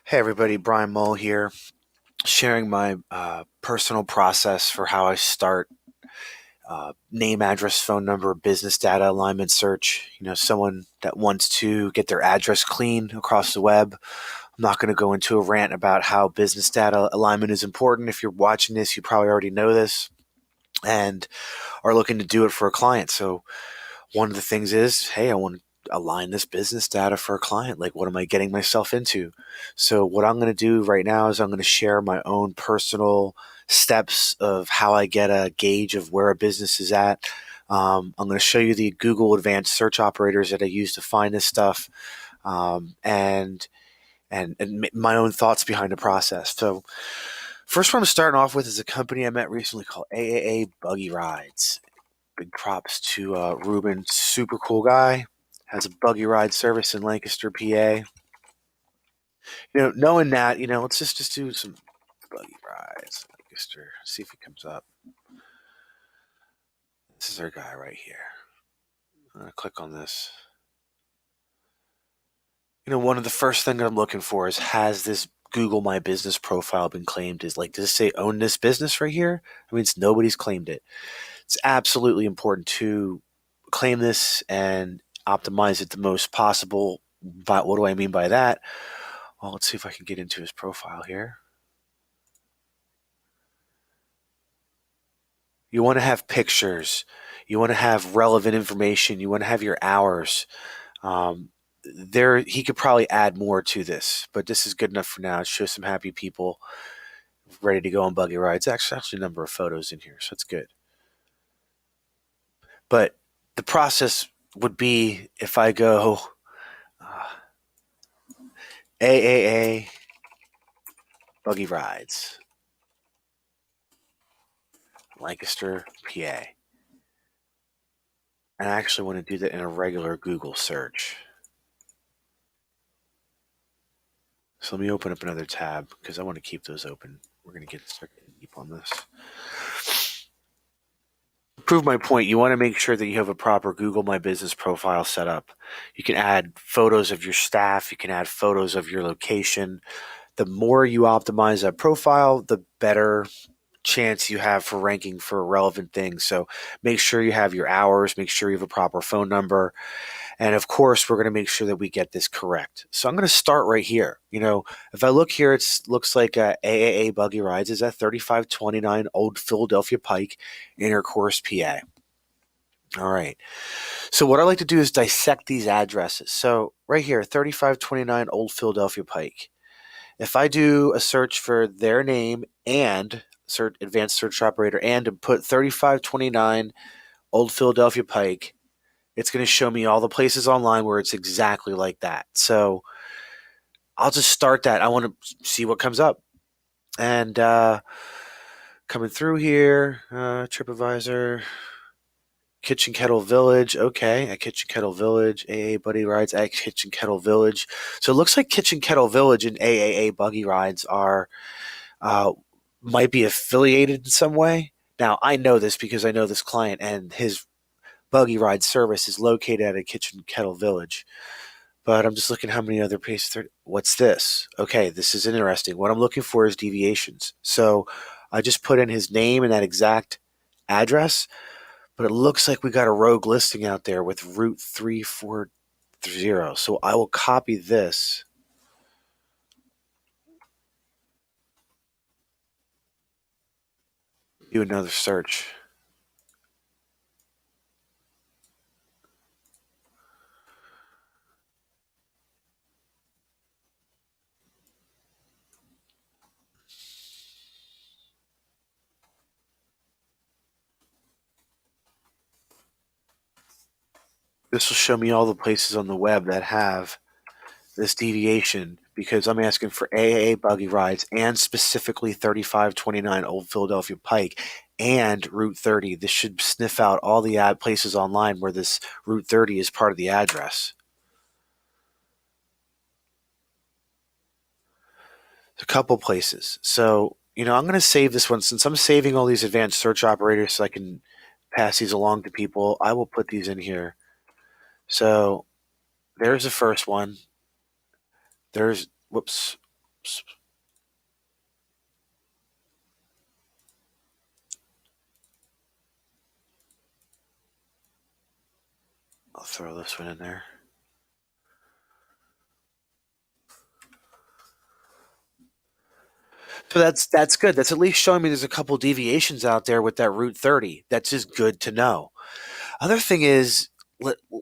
Hey everybody, Brian Mull here, sharing my personal process for how I start name, address, phone number, business data alignment search. Someone that wants to get their address clean across the web. I'm not going to go into a rant about how business data alignment is important. If you're watching this, you probably already know this and are looking to do it for a client. So one of the things is, hey, I want to align this business data for a client. Like, what am I getting myself into? So, what I'm going to do right now is I'm going to share my own personal steps of how I get a gauge of where a business is at. I'm going to show you the Google advanced search operators that I use to find this stuff, and my own thoughts behind the process. So, first one I'm starting off with is a company I met recently called AAA Buggy Rides. Big props to Ruben, super cool guy. Has a buggy ride service in Lancaster, PA. Knowing that, let's just do some buggy rides in Lancaster. See if he comes up. This is our guy right here. I'm gonna click on this. One of the first things I'm looking for is, has this Google My Business profile been claimed? Is like, does it say own this business right here? I mean, nobody's claimed it. It's absolutely important to claim this and optimize it the most possible. But what do I mean by that? Well, let's see if I can get into his profile here. You want to have pictures. You want to have relevant information. You want to have your hours. He could probably add more to this, but this is good enough for now. It shows some happy people ready to go on buggy rides. Actually a number of photos in here, so it's good. But the process would be, if I go uh, AAA buggy rides, Lancaster, PA. And I actually want to do that in a regular Google search. So let me open up another tab because I want to keep those open. We're going to start getting deep on this. To prove my point, you want to make sure that you have a proper Google My Business profile set up. You can add photos of your staff. You can add photos of your location. The more you optimize that profile, the better chance you have for ranking for relevant things. So make sure you have your hours, make sure you have a proper phone number. And of course, we're going to make sure that we get this correct. So I'm going to start right here. If I look here, it looks like AAA Buggy Rides is at 3529 Old Philadelphia Pike, Intercourse, PA. All right. So what I like to do is dissect these addresses. So right here, 3529 Old Philadelphia Pike. If I do a search for their name and advanced search operator and put 3529 Old Philadelphia Pike, it's going to show me all the places online where it's exactly like that. So I'll just start that. I want to see what comes up. And coming through here, TripAdvisor, Kitchen Kettle Village. Okay, at Kitchen Kettle Village, AAA Buggy Rides at Kitchen Kettle Village. So it looks like Kitchen Kettle Village and AAA Buggy Rides are might be affiliated in some way. Now I know this because I know this client, and his buggy ride service is located at a Kitchen Kettle Village. But I'm just looking how many other places. What's this? Okay, this is interesting. What I'm looking for is deviations. So I just put in his name and that exact address, but it looks like we got a rogue listing out there with Route 340. So I will copy this. Do another search. This will show me all the places on the web that have this deviation because I'm asking for AAA buggy rides and specifically 3529 Old Philadelphia Pike and Route 30. This should sniff out all the ad places online where this Route 30 is part of the address. A couple places. So, I'm going to save this one since I'm saving all these advanced search operators so I can pass these along to people. I will put these in here. So, there's the first one. Whoops. I'll throw this one in there. So that's good. That's at least showing me there's a couple deviations out there with that Route 30. That's just good to know. Other thing is,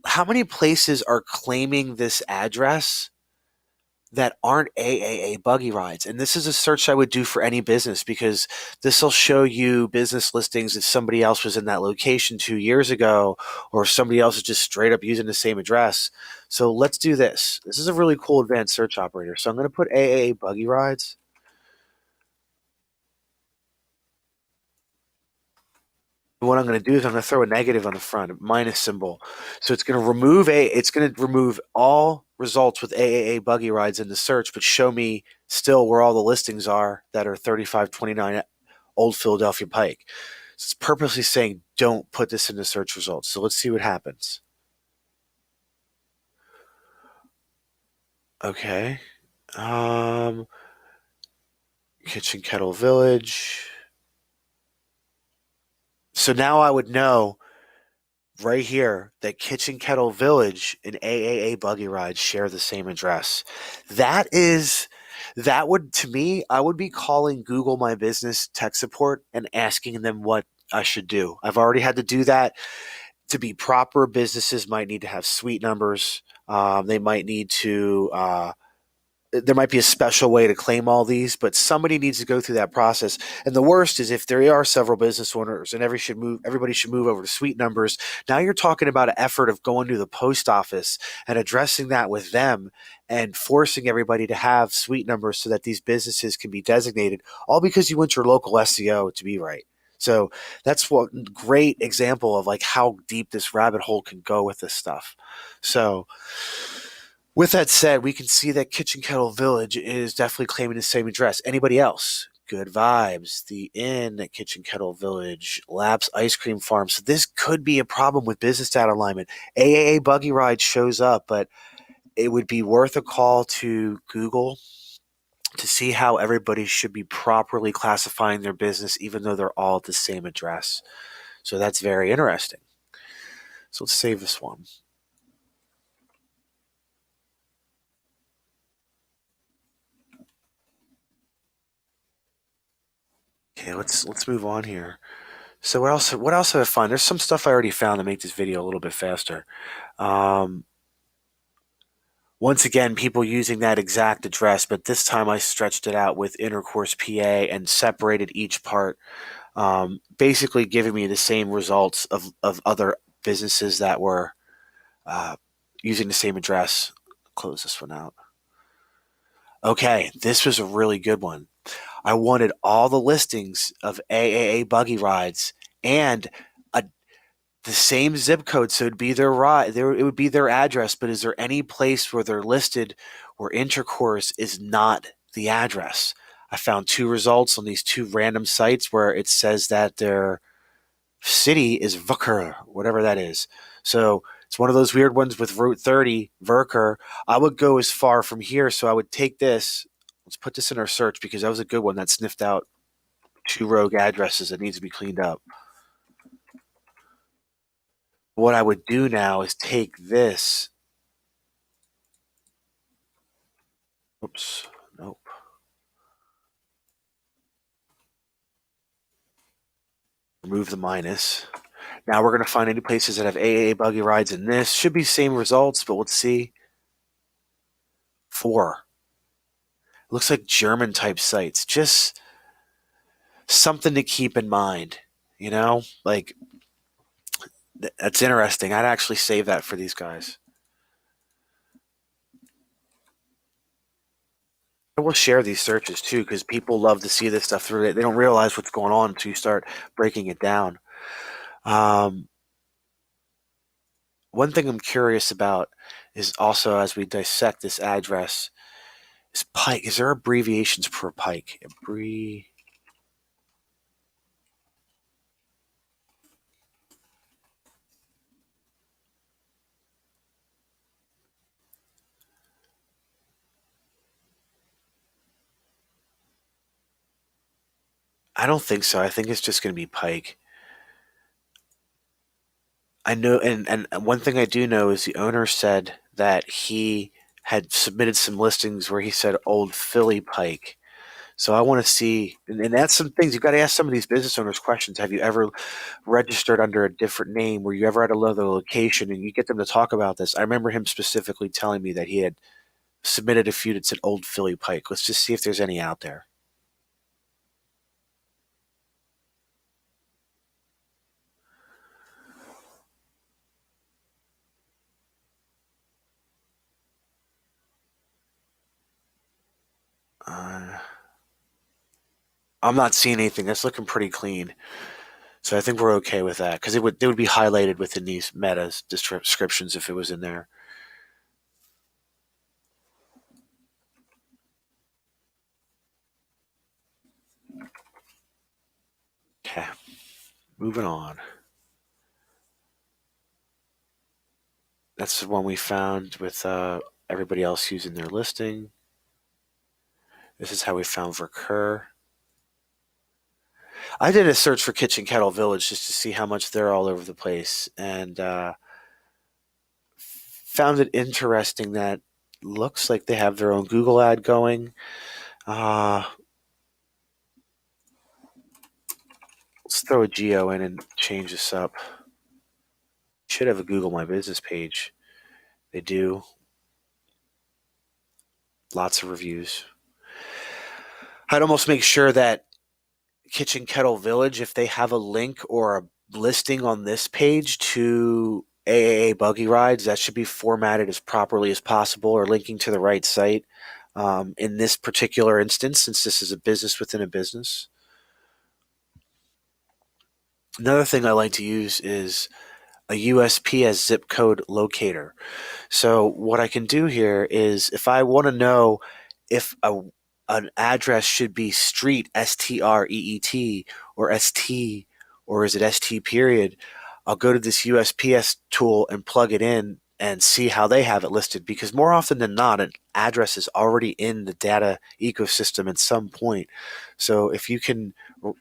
how many places are claiming this address that aren't AAA buggy rides? And this is a search I would do for any business because this will show you business listings if somebody else was in that location 2 years ago, or if somebody else is just straight up using the same address. So let's do this. This is a really cool advanced search operator. So I'm going to put AAA buggy rides. What I'm going to do is I'm going to throw a negative on the front, a minus symbol. So it's going to remove all results with AAA buggy rides in the search, but show me still where all the listings are that are 3529 Old Philadelphia Pike. So it's purposely saying don't put this in the search results. So let's see what happens. Okay. Um, Kitchen Kettle Village. So now I would know right here that Kitchen Kettle Village and AAA Buggy Rides share the same address. That is, that would, to me, I would be calling Google My Business tech support and asking them what I should do. I've already had to do that. To be proper, businesses might need to have suite numbers. They might need to there might be a special way to claim all these, but somebody needs to go through that process. And the worst is if there are several business owners and everybody should move over to suite numbers. Now you're talking about an effort of going to the post office and addressing that with them and forcing everybody to have suite numbers so that these businesses can be designated, all because you want your local SEO to be right. So that's what great example of like how deep this rabbit hole can go with this stuff. So with that said, we can see that Kitchen Kettle Village is definitely claiming the same address. Anybody else? Good Vibes, the Inn at Kitchen Kettle Village, Laps Ice Cream Farm. So this could be a problem with business data alignment. AAA Buggy Ride shows up, but it would be worth a call to Google to see how everybody should be properly classifying their business, even though they're all at the same address. So that's very interesting. So let's save this one. Okay, let's move on here. So what else have I found? There's some stuff I already found to make this video a little bit faster. Um, Once again, people using that exact address, but this time I stretched it out with Intercourse PA and separated each part, basically giving me the same results of other businesses that were uh, using the same address. Close this one out. Okay, this was a really good one. I wanted all the listings of AAA buggy rides and a the same zip code, so it'd be their ride. It would be their address. But is there any place where they're listed where intercourse is not the address? I found two results on these two random sites where it says that their city is Vucker, whatever that is. So it's one of those weird ones with Route 30, Verker. I would go as far from here, so I would take this. Let's put this in our search because that was a good one that sniffed out two rogue addresses that needs to be cleaned up. What I would do now is take this. Oops. Nope. Remove the minus. Now we're going to find any places that have AAA buggy rides in this. Should be same results, but let's see. 4. Looks like German type sites. Just something to keep in mind. You know, like that's interesting. I'd actually save that for these guys. I will share these searches too because people love to see this stuff through it. They don't realize what's going on until you start breaking it down. Um, One thing I'm curious about is also as we dissect this address is Pike. Is there abbreviations per Pike? I don't think so. I think it's just going to be Pike. I know, and one thing I do know is the owner said that he had submitted some listings where he said Old Philly Pike. So I want to see, and that's some things you've got to ask some of these business owners questions. Have you ever registered under a different name? Were you ever at another location? And you get them to talk about this. I remember him specifically telling me that he had submitted a few that said Old Philly Pike. Let's just see if there's any out there. Uh, I'm not seeing anything. That's looking pretty clean. So I think we're okay with that because it would be highlighted within these metas descriptions if it was in there. Okay, moving on. That's the one we found with everybody else using their listing. This is how we found Recur. I did a search for Kitchen Kettle Village just to see how much they're all over the place, and found it interesting that looks like they have their own Google ad going. Uh, let's throw a geo in and change this up. Should have a Google My Business page. They do. Lots of reviews. I'd almost make sure that Kitchen Kettle Village, if they have a link or a listing on this page to AAA buggy rides, that should be formatted as properly as possible or linking to the right site. In this particular instance, since this is a business within a business. Another thing I like to use is a USPS zip code locator. So what I can do here is if I want to know if an address should be street STREET or ST or is it ST period, I'll go to this USPS tool and plug it in and see how they have it listed because more often than not an address is already in the data ecosystem at some point. So if you can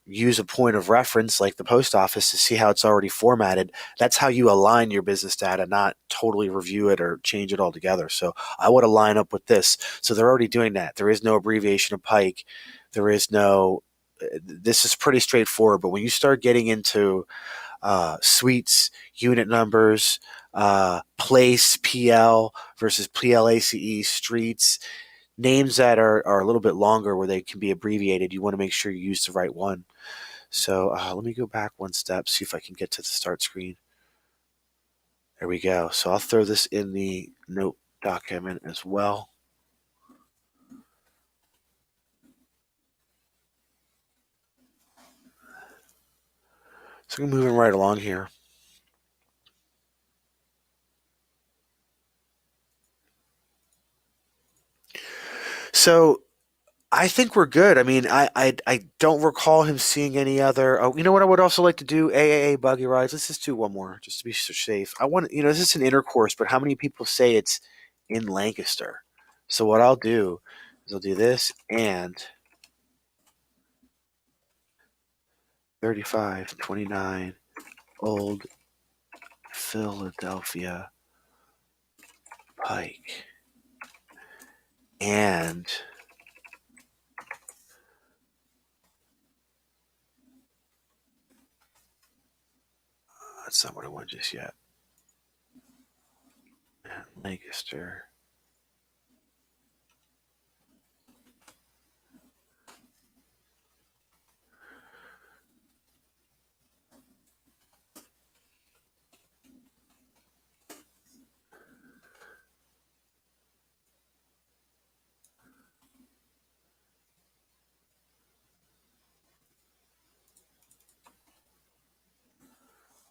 use a point of reference like the post office to see how it's already formatted, that's how you align your business data, not totally review it or change it altogether. So I would align up with this. So they're already doing that. There is no abbreviation of Pike. There is no, this is pretty straightforward. But when you start getting into suites, unit numbers, place, PL versus PLACE, streets, names that are a little bit longer where they can be abbreviated, you want to make sure you use the right one. So let me go back one step, see if I can get to the start screen. There we go. So I'll throw this in the note document as well. So I'm moving right along here. So I think we're good. I mean, I don't recall him seeing any other. Oh, you know what? I would also like to do AAA buggy rides. Let's just do one more, just to be so safe. I want, this is an intercourse, but how many people say it's in Lancaster? So what I'll do is I'll do this and 3529 Old Philadelphia Pike, and that's not what I want just yet. Lancaster.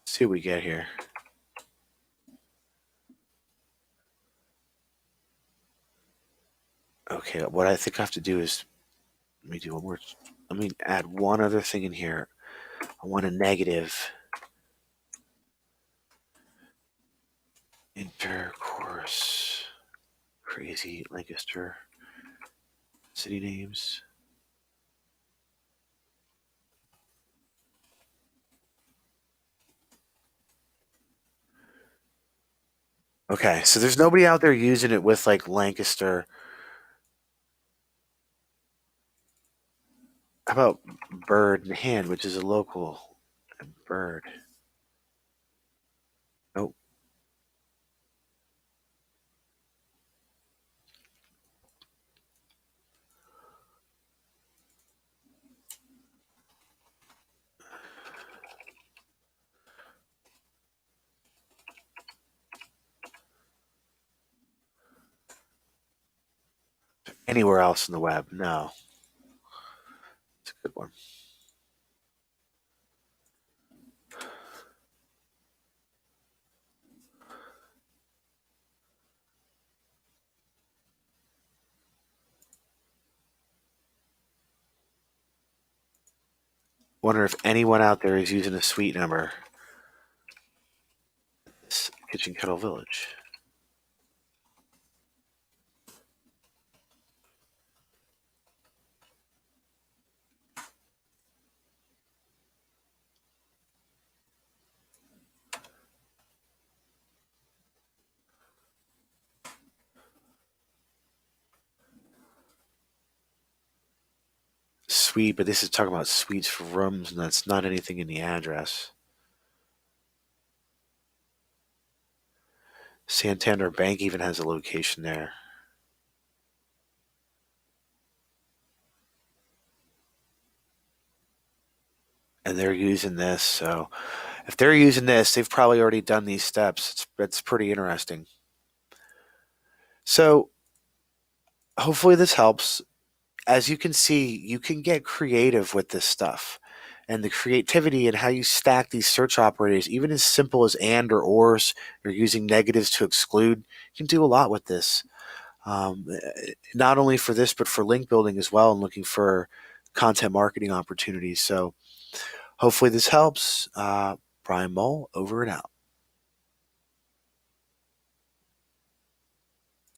Let's see what we get here. Okay, what I think I have to do is let me do one more. Let me add one other thing in here. I want a negative intercourse. Crazy Lancaster city names. Okay, so there's nobody out there using it with like Lancaster. How about Bird in Hand, which is a local bird? Nope. Anywhere else in the web? No. It's a good one. Wonder if anyone out there is using a suite number. It's Kitchen Kettle Village. Suite, but this is talking about suites for rooms, and that's not anything in the address. Santander Bank even has a location there. And they're using this, so if they're using this, they've probably already done these steps. It's pretty interesting. So hopefully this helps. As you can see, you can get creative with this stuff. And the creativity and how you stack these search operators, even as simple as and or ors, or using negatives to exclude, you can do a lot with this. Um, Not only for this, but for link building as well, and looking for content marketing opportunities. So hopefully this helps. Brian Mull, over and out.